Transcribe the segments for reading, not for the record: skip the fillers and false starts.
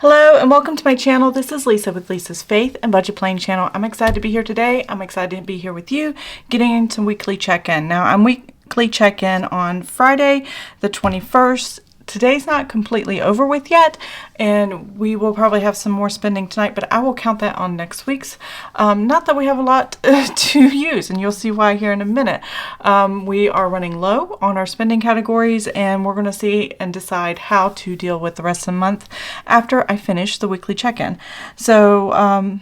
Hello and welcome to my channel. This is Lisa with Lisa's Faith and Budget Planning channel. I'm excited to be here today. I'm excited to be here with you, getting into weekly check-in. Now I'm weekly check-in on Friday the 21st. Today's not completely over with yet, and we will probably have some more spending tonight, but I will count that on next week's. Not that we have a lot to use, and you'll see why here in a minute. We are running low on our spending categories, and we're going to see and decide how to deal with the rest of the month after I finish the weekly check-in. So,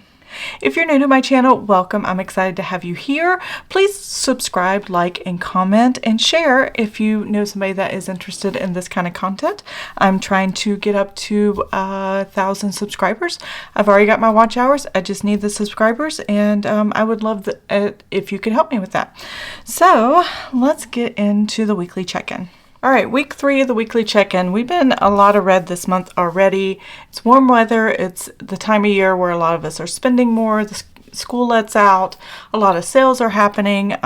if you're new to my channel, welcome. I'm excited to have you here. Please subscribe, like, and comment, and share if you know somebody that is interested in this kind of content. I'm trying to get up to 1,000 subscribers. I've already got my watch hours. I just need the subscribers, and I would love it if you could help me with that. So let's get into the weekly check-in. All right, week 3 of the weekly check-in. We've been a lot of red this month already. It's warm weather. It's the time of year where a lot of us are spending more. The school lets out. A lot of sales are happening.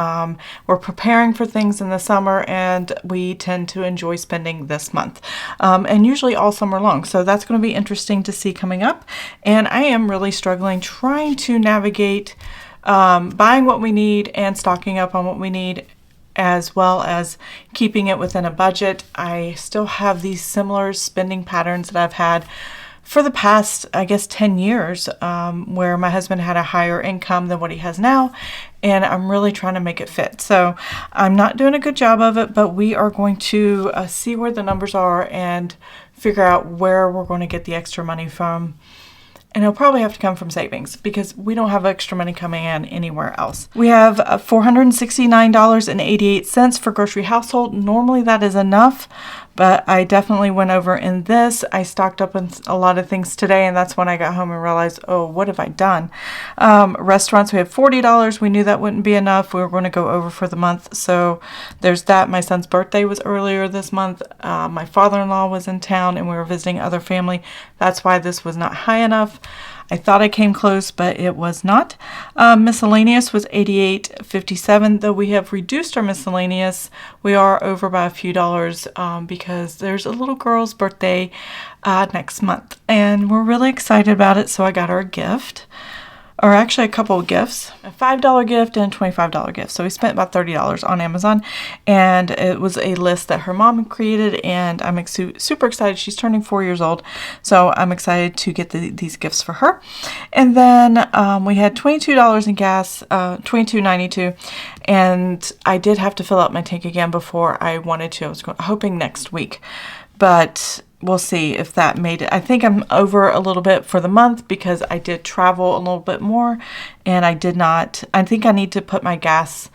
We're preparing for things in the summer, and we tend to enjoy spending this month, and usually all summer long. So that's going to be interesting to see coming up. And I am really struggling trying to navigate buying what we need and stocking up on what we need, as well as keeping it within a budget. I still have these similar spending patterns that I've had for the past, I guess, 10 years, where my husband had a higher income than what he has now, and I'm really trying to make it fit. So I'm not doing a good job of it, but we are going to see where the numbers are and figure out where we're going to get the extra money from. And it'll probably have to come from savings because we don't have extra money coming in anywhere else. We have $469.88 for grocery household. Normally that is enough, but I definitely went over in this. I stocked up on a lot of things today, and that's when I got home and realized, oh, what have I done? Restaurants, we have $40. We knew that wouldn't be enough. We were going to go over for the month. So there's that. My son's birthday was earlier this month. My father-in-law was in town, and we were visiting other family. That's why this was not high enough. I thought I came close, but it was not. Miscellaneous was $88.57. Though we have reduced our miscellaneous, we are over by a few dollars because there's a little girl's birthday next month, and we're really excited about it. So I got her a gift, or actually a couple of gifts, a $5 gift and a $25 gift. So we spent about $30 on Amazon, and it was a list that her mom created, and I'm super excited. She's turning 4 years old, so I'm excited to get these gifts for her. And then we had $22 in gas, $22.92, and I did have to fill up my tank again before I wanted to. I was hoping next week, but we'll see if that made it. I think I'm over a little bit for the month because I did travel a little bit more, and I think I need to put my gas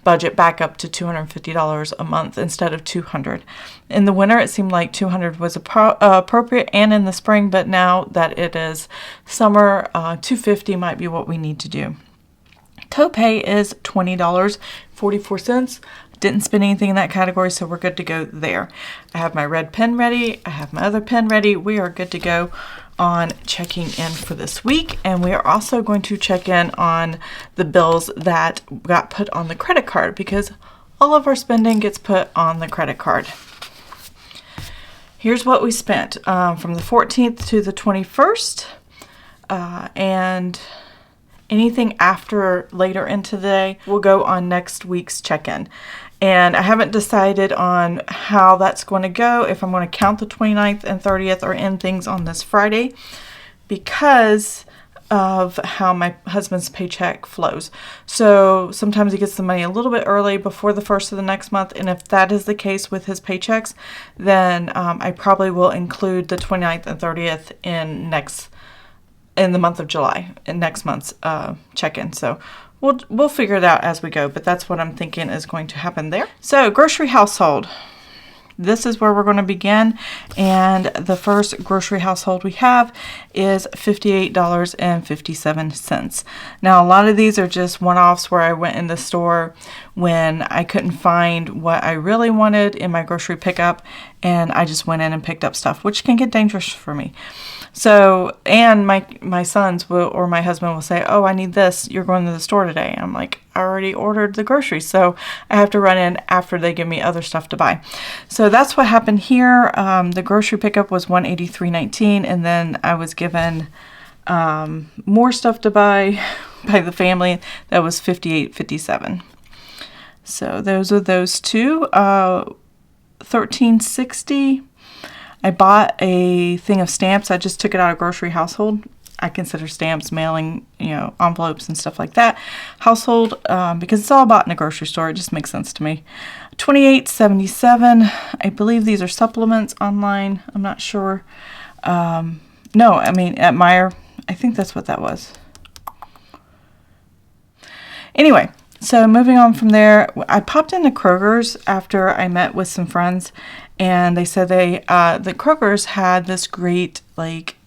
budget back up to $250 a month instead of $200. In the winter, it seemed like $200 was appropriate, and in the spring, but now that it is summer, $250 might be what we need to do. Copay is $20.44. Didn't spend anything in that category, so we're good to go there. I have my red pen ready. I have my other pen ready. We are good to go on checking in for this week, and we are also going to check in on the bills that got put on the credit card because all of our spending gets put on the credit card. Here's what we spent from the 14th to the 21st, and anything after later into the day will go on next week's check-in. And I haven't decided on how that's going to go, if I'm going to count the 29th and 30th or end things on this Friday, because of how my husband's paycheck flows. So sometimes he gets the money a little bit early before the first of the next month, and if that is the case with his paychecks, then I probably will include the 29th and 30th in the month of July, in next month's check-in. So we'll figure it out as we go, but that's what I'm thinking is going to happen there. So grocery household. This is where we're going to begin, and the first grocery household we have is $58.57. Now, a lot of these are just one-offs where I went in the store when I couldn't find what I really wanted in my grocery pickup, and I just went in and picked up stuff, which can get dangerous for me. So, and my sons will, or my husband will say, oh, I need this. You're going to the store today. I'm like, I already ordered the groceries. So I have to run in after they give me other stuff to buy. So that's what happened here. The grocery pickup was $183.19. And then I was given more stuff to buy by the family. That was $58.57. So those are those two. $13.60. I bought a thing of stamps. I just took it out of grocery household. I consider stamps, mailing, envelopes and stuff like that. Household, because it's all bought in a grocery store. It just makes sense to me. $28.77. I believe these are supplements online. I'm not sure. No, I mean at Meijer. I think that's what that was. Anyway. So moving on from there, I popped into Kroger's after I met with some friends, and they said the Kroger's had this great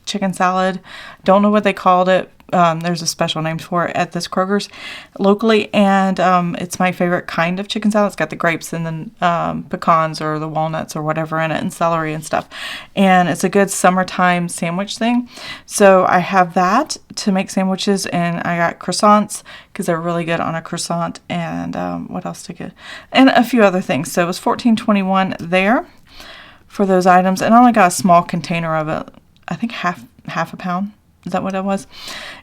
chicken salad. Don't know what they called it. There's a special name for it at this Kroger's locally, and it's my favorite kind of chicken salad. It's got the grapes and the pecans or the walnuts or whatever in it, and celery and stuff. And it's a good summertime sandwich thing. So I have that to make sandwiches, and I got croissants because they're really good on a croissant. And what else to get? And a few other things. So it was $14.21 there for those items, and I only got a small container of it. I think half a pound. Is that what it was?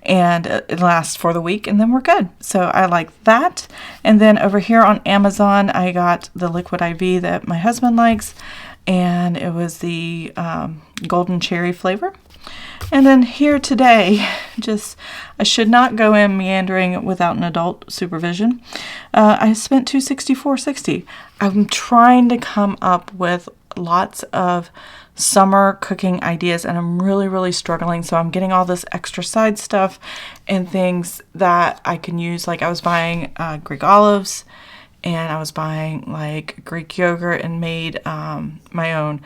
And it lasts for the week, and then we're good. So I like that. And then over here on Amazon, I got the liquid IV that my husband likes, and it was the golden cherry flavor. And then here today, I should not go in meandering without an adult supervision. I spent $264.60. I'm trying to come up with lots of summer cooking ideas, and I'm really, really struggling. So I'm getting all this extra side stuff and things that I can use. Like I was buying Greek olives, and I was buying Greek yogurt, and made my own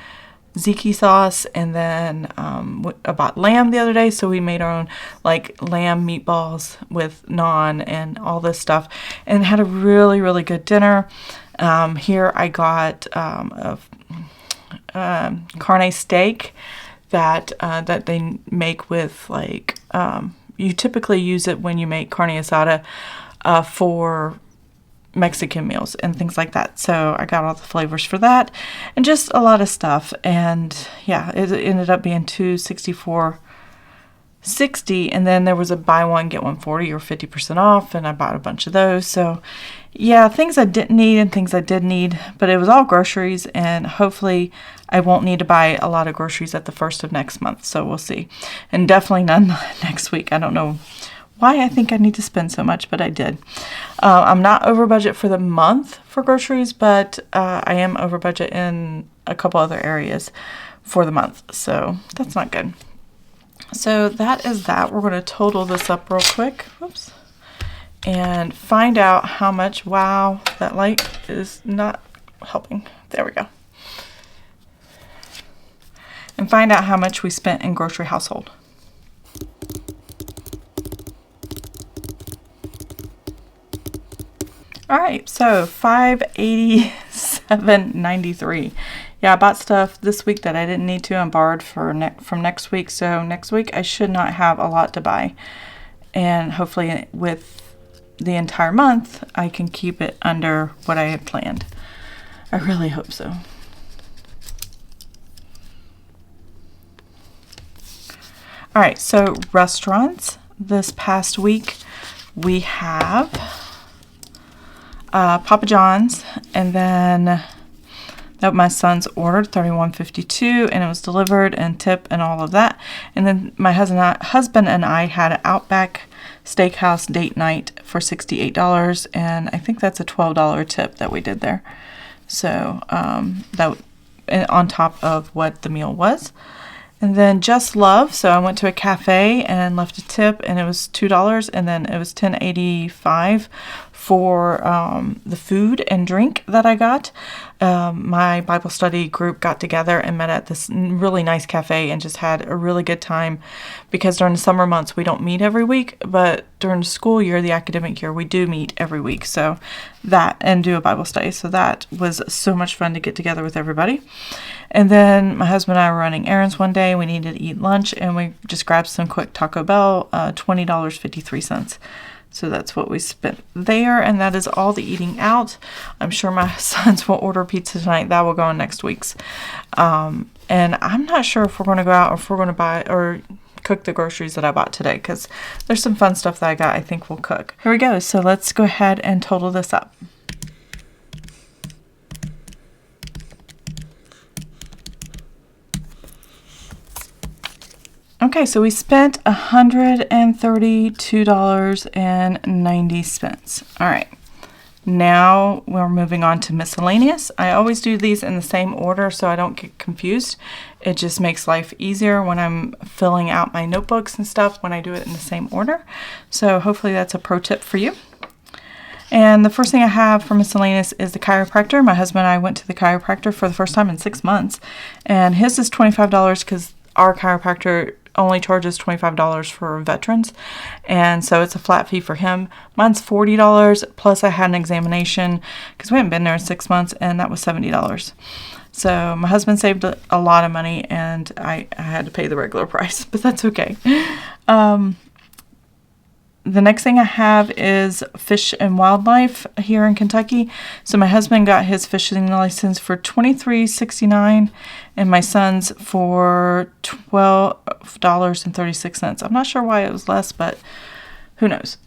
tzatziki sauce. And then I bought lamb the other day, so we made our own lamb meatballs with naan and all this stuff, and had a really, really good dinner. Here I got carne steak that they make with you typically use it when you make carne asada for Mexican meals and things like that. So I got all the flavors for that, and just a lot of stuff. And yeah, it ended up being $264.60, and then there was a buy one get one 40 or 50% off, and I bought a bunch of those. So yeah, things I didn't need and things I did need, but it was all groceries, and hopefully I won't need to buy a lot of groceries at the first of next month. So we'll see, and definitely none next week. I don't know why I think I need to spend so much, but I did. I'm not over budget for the month for groceries, but I am over budget in a couple other areas for the month, so that's not good. So that is that. We're going to total this up real quick. Whoops. And find out how much. Wow, that light is not helping. There we go. And find out how much we spent in grocery household. All right, so $587.93. Yeah, I bought stuff this week that I didn't need to, and borrowed from next week. So next week I should not have a lot to buy, and hopefully with the entire month I can keep it under what I had planned. I really hope so. All right, so restaurants this past week we have Papa John's, and then that my son's ordered $31.52, and it was delivered and tip and all of that. And then my husband and I had an Outback Steakhouse date night for $68, and I think that's a $12 tip that we did there. So that on top of what the meal was. And then Just Love, so I went to a cafe and left a tip, and it was $2, and then it was $10.85 for the food and drink that I got. My Bible study group got together and met at this really nice cafe and just had a really good time, because during the summer months we don't meet every week, but during the school year, the academic year, we do meet every week. So that, and do a Bible study. So that was so much fun to get together with everybody. And then my husband and I were running errands one day. We needed to eat lunch, and we just grabbed some quick Taco Bell, $20.53. So that's what we spent there, and that is all the eating out. I'm sure my sons will order pizza tonight. That will go in next week's. And I'm not sure if we're going to go out or if we're going to buy or cook the groceries that I bought today, because there's some fun stuff that I got I think we'll cook. Here we go. So let's go ahead and total this up. Okay, so we spent $132.90. All right, now we're moving on to miscellaneous. I always do these in the same order so I don't get confused. It just makes life easier when I'm filling out my notebooks and stuff when I do it in the same order. So hopefully that's a pro tip for you. And the first thing I have for miscellaneous is the chiropractor. My husband and I went to the chiropractor for the first time in 6 months, and his is $25 because our chiropractor only charges $25 for veterans, and so it's a flat fee for him. Mine's $40, plus I had an examination because we hadn't been there in 6 months, and that was $70. So my husband saved a lot of money, and I had to pay the regular price, but that's okay. The next thing I have is Fish and Wildlife here in Kentucky. So my husband got his fishing license for $23.69, and my son's for $12.36. I'm not sure why it was less, but who knows?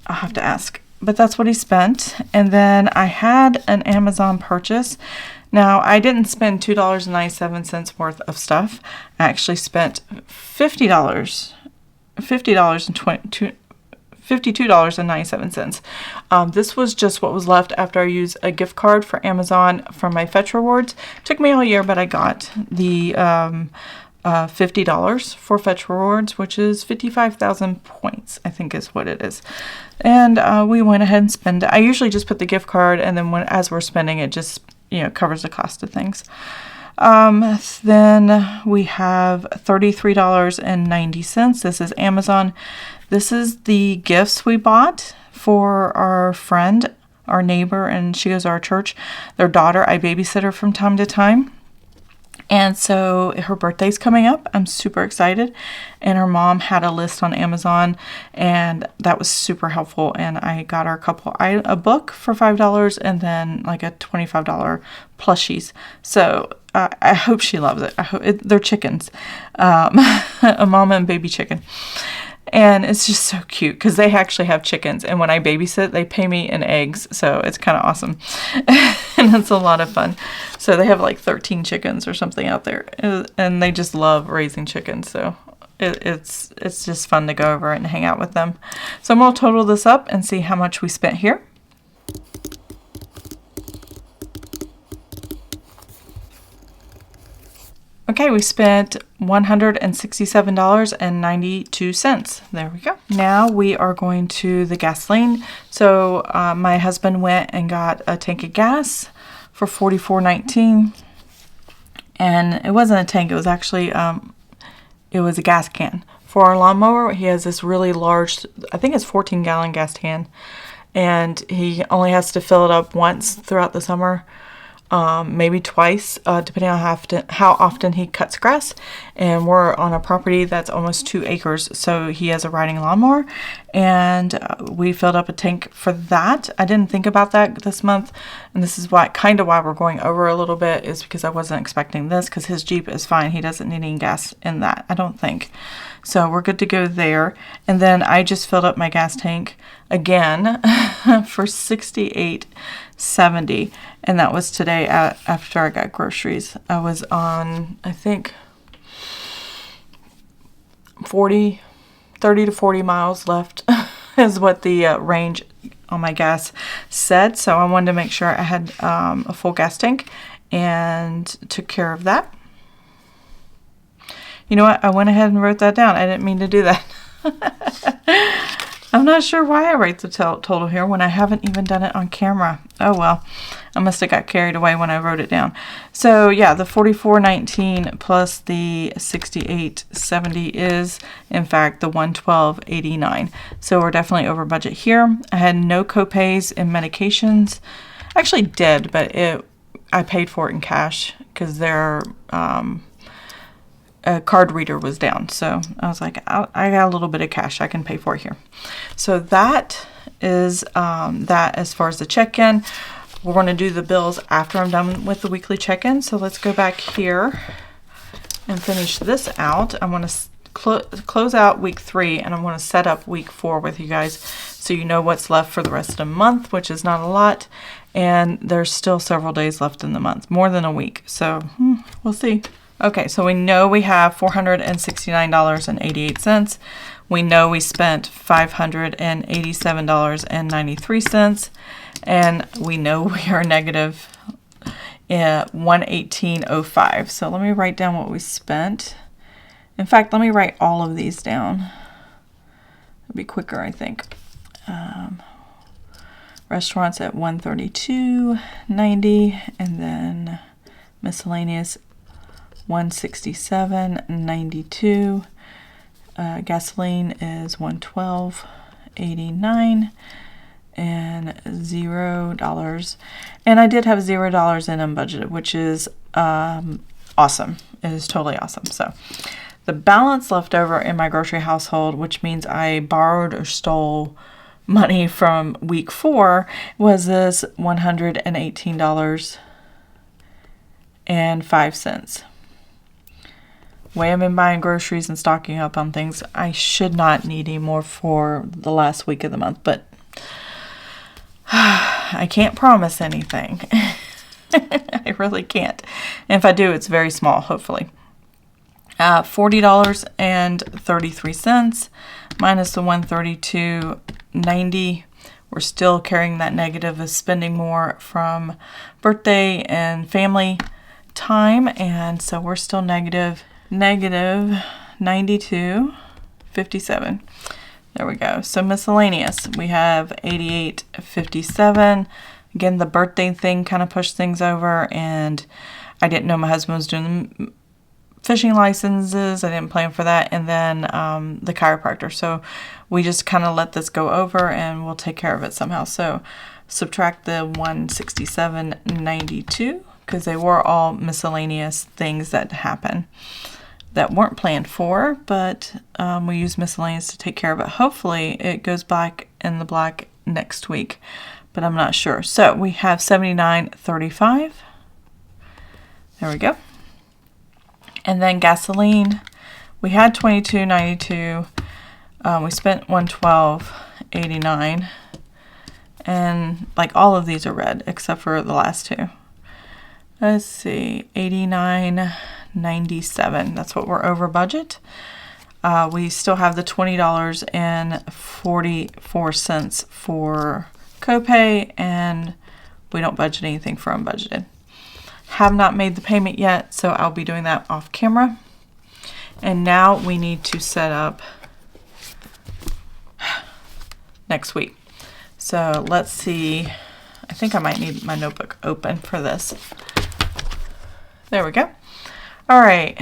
I'll have to ask. But that's what he spent. And then I had an Amazon purchase. Now, I didn't spend $2.97 worth of stuff. I actually spent $52.97. This was just what was left after I used a gift card for Amazon from my Fetch Rewards. Took me all year, but I got the $50 for Fetch Rewards, which is 55,000 points, I think is what it is. And we went ahead and spent it. I usually just put the gift card, and then as we're spending it, just covers the cost of things. Then we have $33.90. This is Amazon. This is the gifts we bought for our friend, our neighbor, and she goes to our church. Their daughter, I babysit her from time to time. And so her birthday's coming up. I'm super excited. And her mom had a list on Amazon, and that was super helpful. And I got her a book for $5 and then like a $25 plushies. So I hope she loves it. They're chickens, a mama and baby chicken. And it's just so cute because they actually have chickens. And when I babysit, they pay me in eggs. So it's kind of awesome. And it's a lot of fun. So they have like 13 chickens or something out there. And they just love raising chickens. So it's just fun to go over and hang out with them. So I'm going to total this up and see how much we spent here. Okay, we spent $167.92. There we go. Now we are going to the gasoline. So my husband went and got a tank of gas for $44.19. And it wasn't a tank, it was actually, it was a gas can. For our lawnmower, he has this really large, I think it's 14-gallon gas can. And he only has to fill it up once throughout the summer. Maybe twice, depending on how often he cuts grass. And we're on a property that's almost 2 acres, so he has a riding lawnmower, and we filled up a tank for that. I didn't think about that this month, and this is why we're going over a little bit, is because I wasn't expecting this, because his Jeep is fine. He doesn't need any gas in that, I don't think. So we're good to go there. And then I just filled up my gas tank again for $68.70, and that was today after I got groceries. I was on, I think, 30 to 40 miles left is what the range on my gas said. So I wanted to make sure I had a full gas tank and took care of that. You know what? I went ahead and wrote that down. I didn't mean to do that. I'm not sure why I write the total here when I haven't even done it on camera. Oh well, I must have got carried away when I wrote it down. So yeah, the $44.19 plus the $68.70 is in fact the $112.89. So we're definitely over budget here. I had no copays in medications. I actually did, but I paid for it in cash because their card reader was down. So I was like, I got a little bit of cash I can pay for here. So that is that as far as the check-in. We're going to do the bills after I'm done with the weekly check-in. So let's go back here and finish this out. I want to close out week 3, and I want to set up week 4 with you guys so you know what's left for the rest of the month, which is not a lot. And there's still several days left in the month, more than a week. So we'll see. Okay, so we know we have $469.88. We know we spent $587.93. And we know we are negative $118.05. So let me write down what we spent. In fact, let me write all of these down. It'll be quicker, I think. Restaurants at $132.90, and then miscellaneous $167.92. Gasoline is $112.89. and $0. And I did have $0 in unbudgeted, which is awesome. It is totally awesome. So the balance left over in my grocery household, which means I borrowed or stole money from week 4, was this $118.05. Way I've been buying groceries and stocking up on things, I should not need any more for the last week of the month, but I can't promise anything. I really can't. And if I do, it's very small, hopefully. $40.33 minus the $132.90. We're still carrying that negative of spending more from birthday and family time. And so we're still negative $92.57. There we go. So miscellaneous, we have $88.57. Again, the birthday thing kind of pushed things over, and I didn't know my husband was doing fishing licenses. I didn't plan for that. And then the chiropractor. So we just kind of let this go over, and we'll take care of it somehow. So subtract the $167.92 because they were all miscellaneous things that happen that weren't planned for, but we use miscellaneous to take care of it. Hopefully it goes back in the black next week, but I'm not sure. So we have $79.35. There we go. And then gasoline, we had $22.92. We spent $112.89, and like all of these are red except for the last two. Let's see, $89.97. That's what we're over budget. We still have the $20.44 for copay, and we don't budget anything for unbudgeted. Have not made the payment yet, so I'll be doing that off camera. And now we need to set up next week. So let's see. I think I might need my notebook open for this. There we go. All right,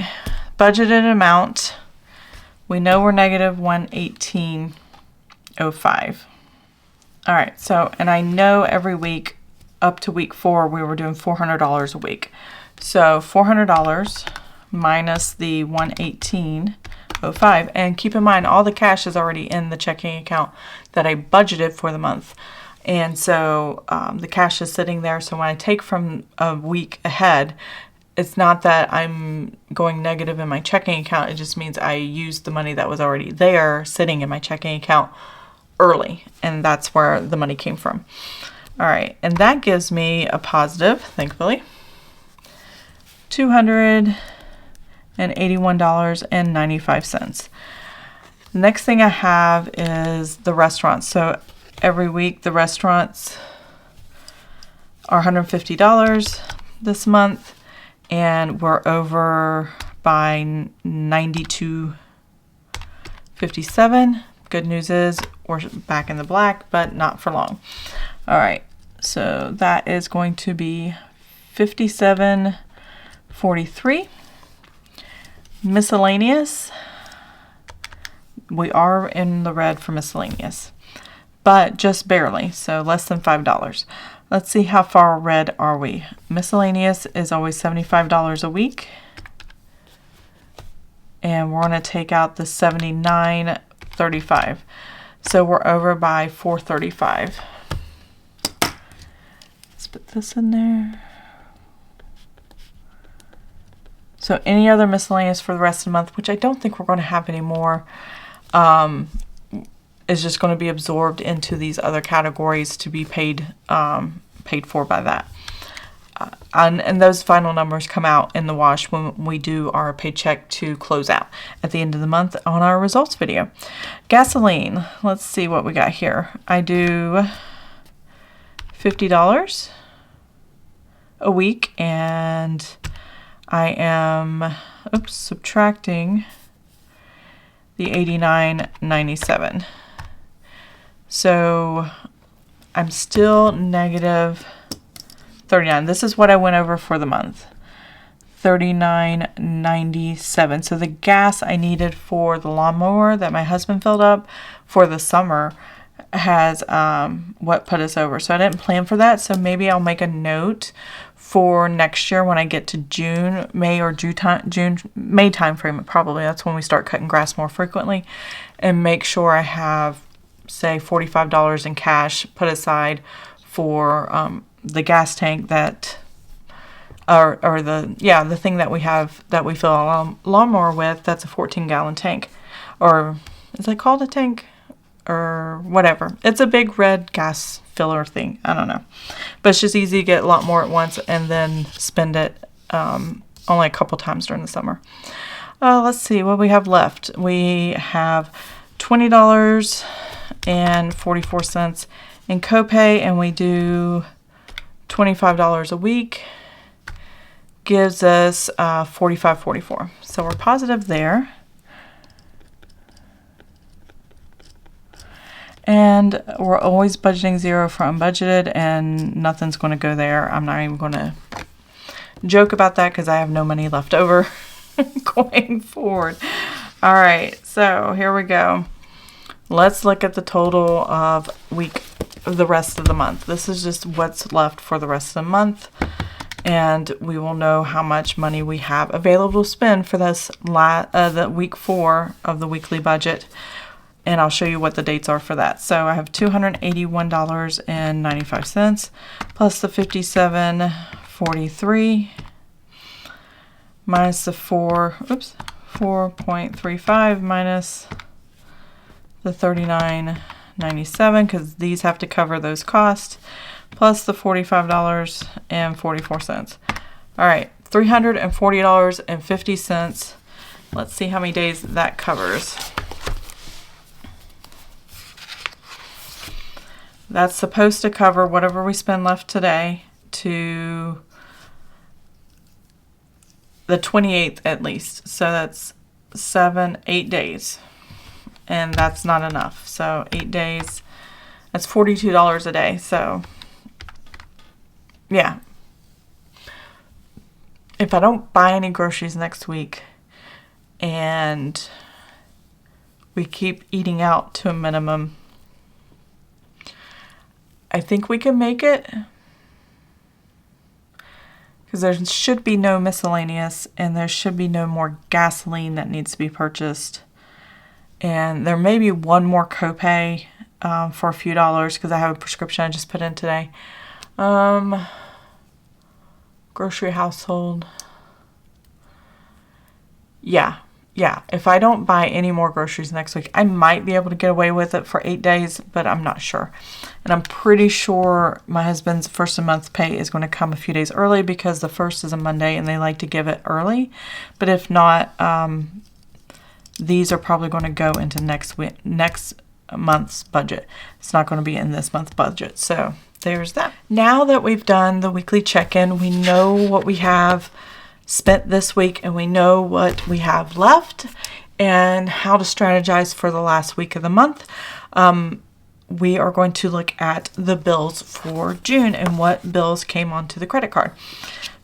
budgeted amount. We know we're negative $118.05. All right, so, and I know every week up to week 4, we were doing $400 a week. So $400 minus the $118.05. And keep in mind, all the cash is already in the checking account that I budgeted for the month. And so the cash is sitting there. So when I take from a week ahead, it's not that I'm going negative in my checking account. It just means I used the money that was already there sitting in my checking account early. And that's where the money came from. All right. And that gives me a positive, thankfully, $281.95. The next thing I have is the restaurants. So every week the restaurants are $150 this month. And we're over by $92.57 Good news is we're back in the black, but not for long. All right, so that is going to be $57.43. Miscellaneous. We are in the red for miscellaneous, but just barely, so less than $5. Let's see how far red are we. Miscellaneous is always $75 a week. And we're going to take out the $79.35. So we're over by $4.35. Let's put this in there. So any other miscellaneous for the rest of the month, which I don't think we're going to have anymore, is just going to be absorbed into these other categories to be paid for by that. And those final numbers come out in the wash when we do our paycheck to close out at the end of the month on our results video. Gasoline, let's see what we got here. I do $50 a week, and I am subtracting the $89.97. So I'm still negative 39. This is what I went over for the month. $39.97. So the gas I needed for the lawnmower that my husband filled up for the summer has what put us over. So I didn't plan for that. So maybe I'll make a note for next year when I get to May time frame. Probably that's when we start cutting grass more frequently, and make sure I have, say, $45 in cash put aside for the gas tank that, or the thing that we have that we fill a lawnmower with. That's a 14-gallon tank, or is it called a tank, or whatever? It's a big red gas filler thing. I don't know, but it's just easy to get a lot more at once and then spend it only a couple times during the summer. Let's see what we have left. We have $20.44 in copay, and we do $25 a week, gives us $45.44. So we're positive there. And we're always budgeting zero for unbudgeted, and nothing's going to go there. I'm not even going to joke about that because I have no money left over going forward. All right, so here we go. Let's look at the total of the rest of the month. This is just what's left for the rest of the month, and we will know how much money we have available to spend for this the week 4 of the weekly budget, and I'll show you what the dates are for that. So I have $281.95 plus the $57.43 minus the 4.35 minus the $39.97, because these have to cover those costs, plus the $45.44. All right, $340.50. Let's see how many days that covers. That's supposed to cover whatever we spend left today to the 28th at least. So that's 8 days. And that's not enough. So 8 days, that's $42 a day. So yeah, if I don't buy any groceries next week and we keep eating out to a minimum, I think we can make it, because there should be no miscellaneous, and there should be no more gasoline that needs to be purchased. And there may be one more copay for a few dollars, because I have a prescription I just put in today. Grocery household. Yeah. If I don't buy any more groceries next week, I might be able to get away with it for 8 days, but I'm not sure. And I'm pretty sure my husband's first of the month pay is going to come a few days early, because the first is a Monday and they like to give it early. But if not, these are probably going to go into next month's budget. It's not going to be in this month's budget. So there's that. Now that we've done the weekly check-in, we know what we have spent this week, and we know what we have left, and how to strategize for the last week of the month. We are going to look at the bills for June and what bills came onto the credit card.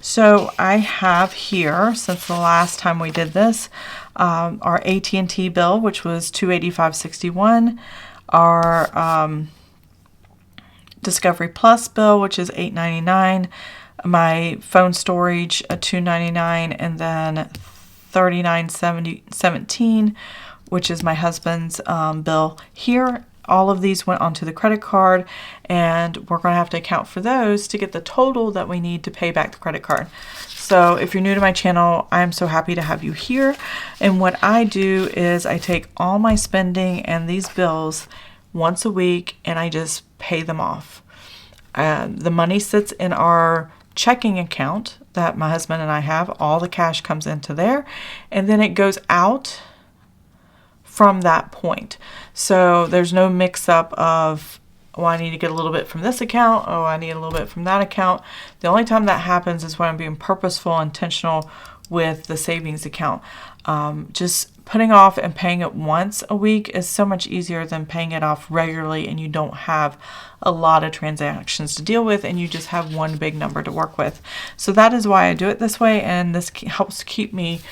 So I have here, since the last time we did this, our AT&T bill, which was $285.61, our Discovery Plus bill, which is $8.99, my phone storage, $2.99, and then $39.17, which is my husband's bill here. All of these went onto the credit card, and we're going to have to account for those to get the total that we need to pay back the credit card. So if you're new to my channel, I'm so happy to have you here. And what I do is I take all my spending and these bills once a week, and I just pay them off. The money sits in our checking account that my husband and I have. All the cash comes into there, and then it goes out from that point. So there's no mix up of, oh, I need to get a little bit from this account, oh, I need a little bit from that account. The only time that happens is when I'm being purposeful, intentional with the savings account. Just putting off and paying it once a week is so much easier than paying it off regularly, and you don't have a lot of transactions to deal with, and you just have one big number to work with. So that is why I do it this way, and this helps keep me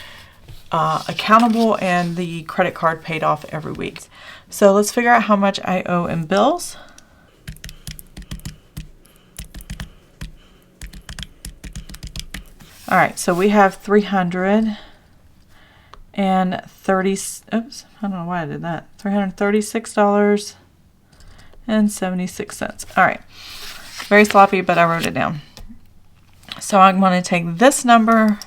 accountable and the credit card paid off every week. So let's figure out how much I owe in bills. All right, so we have $330. Oops, I don't know why I did that. $336.76. All right, very sloppy, but I wrote it down. So I'm going to take this number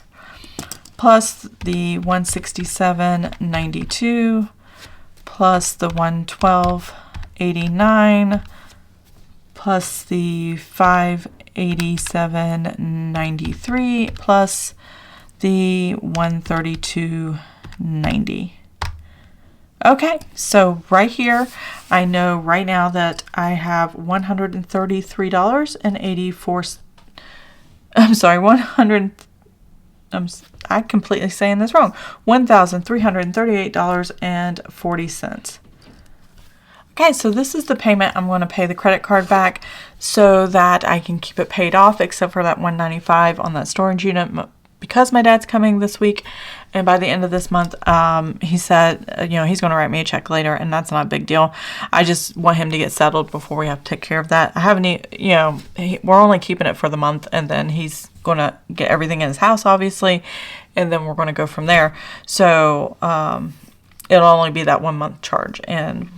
plus the $167.92 plus the $112.89 plus the $587.93 plus the $132.90. Okay, so right here, I know right now that I have $133.84. I'm sorry, I'm completely saying this wrong. $1,338.40. Okay, so this is the payment I'm going to pay the credit card back so that I can keep it paid off, except for that $195 on that storage unit, because my dad's coming this week, and by the end of this month, he said, he's going to write me a check later, and that's not a big deal. I just want him to get settled before we have to take care of that. I haven't, we're only keeping it for the month, and then he's going to get everything in his house, obviously, and then we're going to go from there. So it'll only be that 1 month charge, and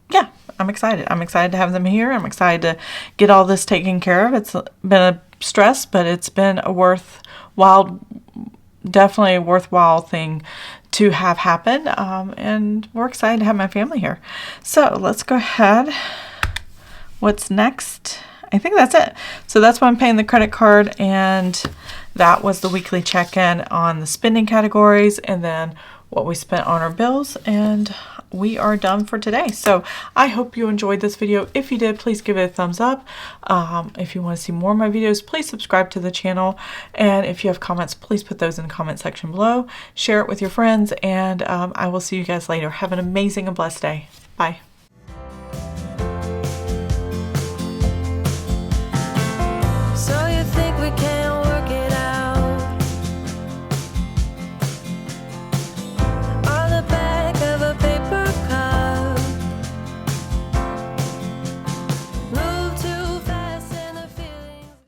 yeah, I'm excited. I'm excited to have them here. I'm excited to get all this taken care of. It's been a stress, but it's been definitely a worthwhile thing to have happen. And we're excited to have my family here. So let's go ahead. What's next? I think that's it. So that's why I'm paying the credit card, and that was the weekly check-in on the spending categories and then what we spent on our bills, and we are done for today. So I hope you enjoyed this video. If you did, please give it a thumbs up. If you want to see more of my videos, please subscribe to the channel, and if you have comments, please put those in the comment section below. Share it with your friends, and I will see you guys later. Have an amazing and blessed day. Bye.